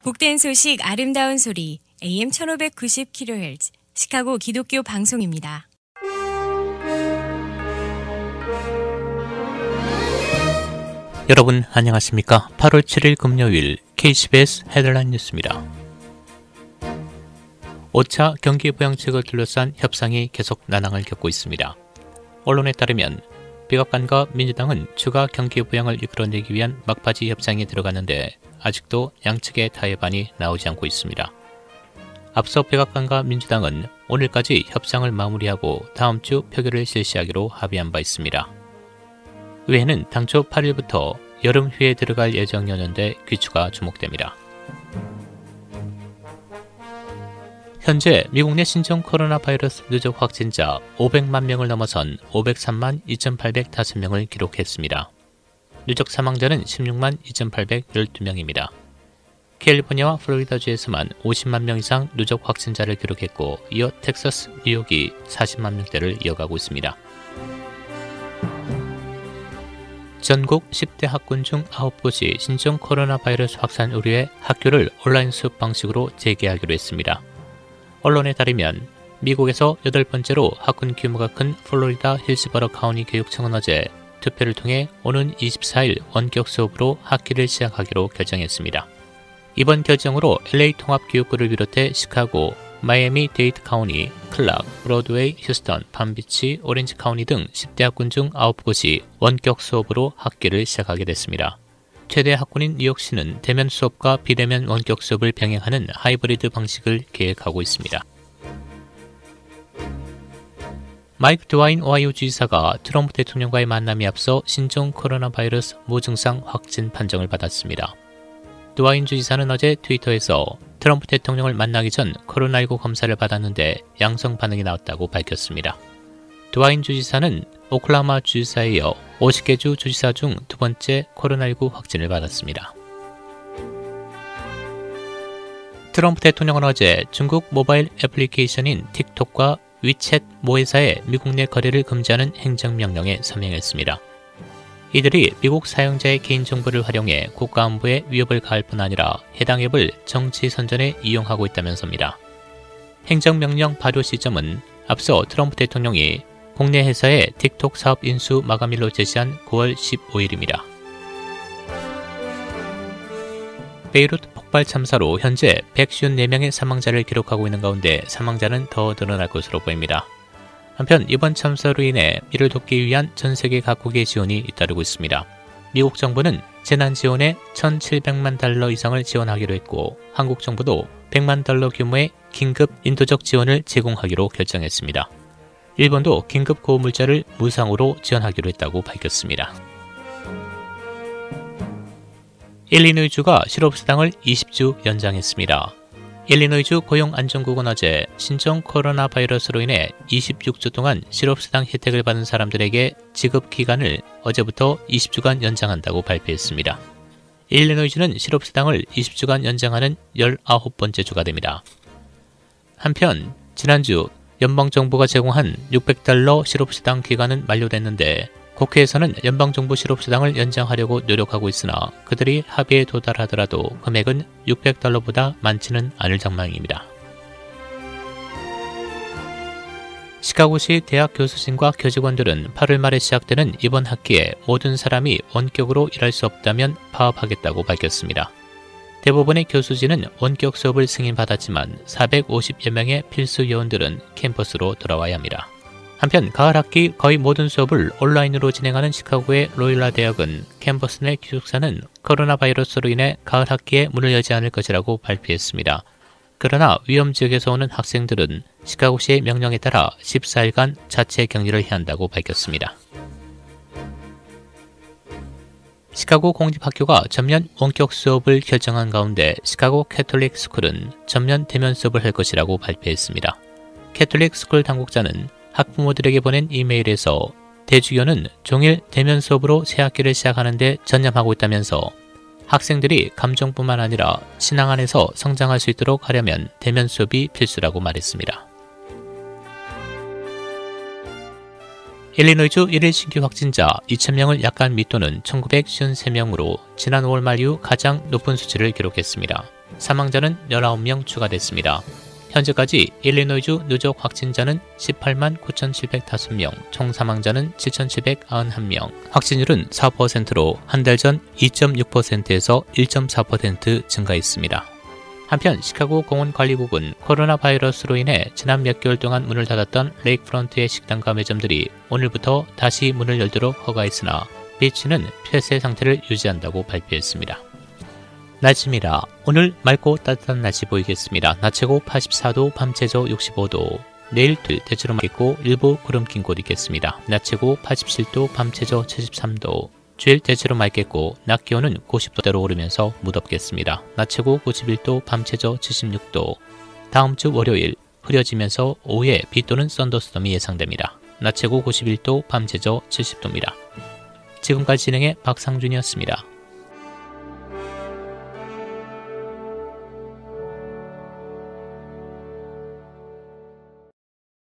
복된 소식 아름다운 소리 AM 1590kHz 시카고 기독교 방송입니다. 여러분 안녕하십니까? 8월 7일 금요일 KCBS 헤드라인 뉴스입니다. 5차 경기부양책을 둘러싼 협상이 계속 난항을 겪고 있습니다. 언론에 따르면 백악관과 민주당은 추가 경기부양을 이끌어내기 위한 막바지 협상에 들어갔는데 아직도 양측의 타협안이 나오지 않고 있습니다. 앞서 백악관과 민주당은 오늘까지 협상을 마무리하고 다음 주 표결을 실시하기로 합의한 바 있습니다. 의회는 당초 8일부터 여름 휴에 들어갈 예정이었는데 귀추가 주목됩니다. 현재 미국 내 신종 코로나 바이러스 누적 확진자 500만 명을 넘어선 503만 2,805명을 기록했습니다. 누적 사망자는 16만 2,812명입니다. 캘리포니아와 플로리다주에서만 50만 명 이상 누적 확진자를 기록했고 이어 텍사스, 뉴욕이 40만 명대를 이어가고 있습니다. 전국 10대 학군 중 9곳이 신종 코로나 바이러스 확산 우려에 학교를 온라인 수업 방식으로 재개하기로 했습니다. 언론에 따르면 미국에서 8번째로 학군 규모가 큰 플로리다 힐스버러 카운티 교육청은 어제 투표를 통해 오는 24일 원격 수업으로 학기를 시작하기로 결정했습니다. 이번 결정으로 LA 통합교육부를 비롯해 시카고, 마이애미 데이드 카운티, 클락, 브로드웨이, 휴스턴, 팜비치, 오렌지 카운티 등 10대 학군 중 9곳이 원격 수업으로 학기를 시작하게 됐습니다. 최대 학군인 뉴욕시는 대면 수업과 비대면 원격 수업을 병행하는 하이브리드 방식을 계획하고 있습니다. 마이크 드와인 오하이오 주지사가 트럼프 대통령과의 만남에 앞서 신종 코로나 바이러스 무증상 확진 판정을 받았습니다. 드와인 주지사는 어제 트위터에서 트럼프 대통령을 만나기 전 코로나19 검사를 받았는데 양성 반응이 나왔다고 밝혔습니다. 드와인 주지사는 오클라호마 주지사에 이어 50개 주 주지사 중 두 번째 코로나19 확진을 받았습니다. 트럼프 대통령은 어제 중국 모바일 애플리케이션인 틱톡과 위챗 모회사의 미국 내 거래를 금지하는 행정명령에 서명했습니다. 이들이 미국 사용자의 개인정보를 활용해 국가안보에 위협을 가할 뿐 아니라 해당 앱을 정치 선전에 이용하고 있다면서입니다. 행정명령 발효 시점은 앞서 트럼프 대통령이 국내 회사의 틱톡 사업 인수 마감일로 제시한 9월 15일입니다. 베이루트 폭발 참사로 현재 154명의 사망자를 기록하고 있는 가운데 사망자는 더 늘어날 것으로 보입니다. 한편 이번 참사로 인해 이를 돕기 위한 전 세계 각국의 지원이 잇따르고 있습니다. 미국 정부는 재난 지원에 1,700만 달러 이상을 지원하기로 했고 한국 정부도 100만 달러 규모의 긴급 인도적 지원을 제공하기로 결정했습니다. 일본도 긴급 구호물자를 무상으로 지원하기로 했다고 밝혔습니다. 일리노이주가 실업수당을 20주 연장했습니다. 일리노이주 고용안전국은 어제 신종 코로나 바이러스로 인해 26주 동안 실업수당 혜택을 받은 사람들에게 지급 기간을 어제부터 20주간 연장한다고 발표했습니다. 일리노이주는 실업수당을 20주간 연장하는 19번째 주가 됩니다. 한편 지난주 연방정부가 제공한 600달러 실업수당 기간은 만료됐는데 국회에서는 연방정부 실업수당을 연장하려고 노력하고 있으나 그들이 합의에 도달하더라도 금액은 600달러보다 많지는 않을 전망입니다. 시카고시 대학 교수진과 교직원들은 8월 말에 시작되는 이번 학기에 모든 사람이 원격으로 일할 수 없다면 파업하겠다고 밝혔습니다. 대부분의 교수진은 원격 수업을 승인받았지만 450여 명의 필수 요원들은 캠퍼스로 돌아와야 합니다. 한편 가을 학기 거의 모든 수업을 온라인으로 진행하는 시카고의 로일라 대학은 캠퍼스 내 기숙사는 코로나 바이러스로 인해 가을 학기에 문을 열지 않을 것이라고 발표했습니다. 그러나 위험 지역에서 오는 학생들은 시카고시의 명령에 따라 14일간 자체 격리를 해야 한다고 밝혔습니다. 시카고 공립학교가 전면 원격 수업을 결정한 가운데 시카고 캐톨릭 스쿨은 전면 대면 수업을 할 것이라고 발표했습니다. 캐톨릭 스쿨 당국자는 학부모들에게 보낸 이메일에서 대주교는 종일 대면 수업으로 새 학기를 시작하는데 전념하고 있다면서 학생들이 감정뿐만 아니라 신앙 안에서 성장할 수 있도록 하려면 대면 수업이 필수라고 말했습니다. 일리노이주 1일 신규 확진자 2,000명을 약간 밑도는 1,953명으로 지난 5월 말 이후 가장 높은 수치를 기록했습니다. 사망자는 19명 추가됐습니다. 현재까지 일리노이주 누적 확진자는 18만 9,705명, 총 사망자는 7,791명, 확진율은 4%로 한 달 전 2.6%에서 1.4% 증가했습니다. 한편 시카고 공원관리국은 코로나 바이러스로 인해 지난 몇 개월 동안 문을 닫았던 레이크프런트의 식당과 매점들이 오늘부터 다시 문을 열도록 허가했으나 비치는 폐쇄 상태를 유지한다고 발표했습니다. 날씨입니다. 오늘 맑고 따뜻한 날씨 보이겠습니다. 낮 최고 84도, 밤 최저 65도. 내일 대체로 맑고 일부 구름 낀 곳 있겠습니다. 낮 최고 87도, 밤 최저 73도. 주일 대체로 맑겠고 낮 기온은 90도대로 오르면서 무덥겠습니다. 낮 최고 91도, 밤 최저 76도. 다음 주 월요일 흐려지면서 오후에 비 또는 썬더스톰이 예상됩니다. 낮 최고 91도, 밤 최저 70도입니다. 지금까지 진행의 박상준이었습니다.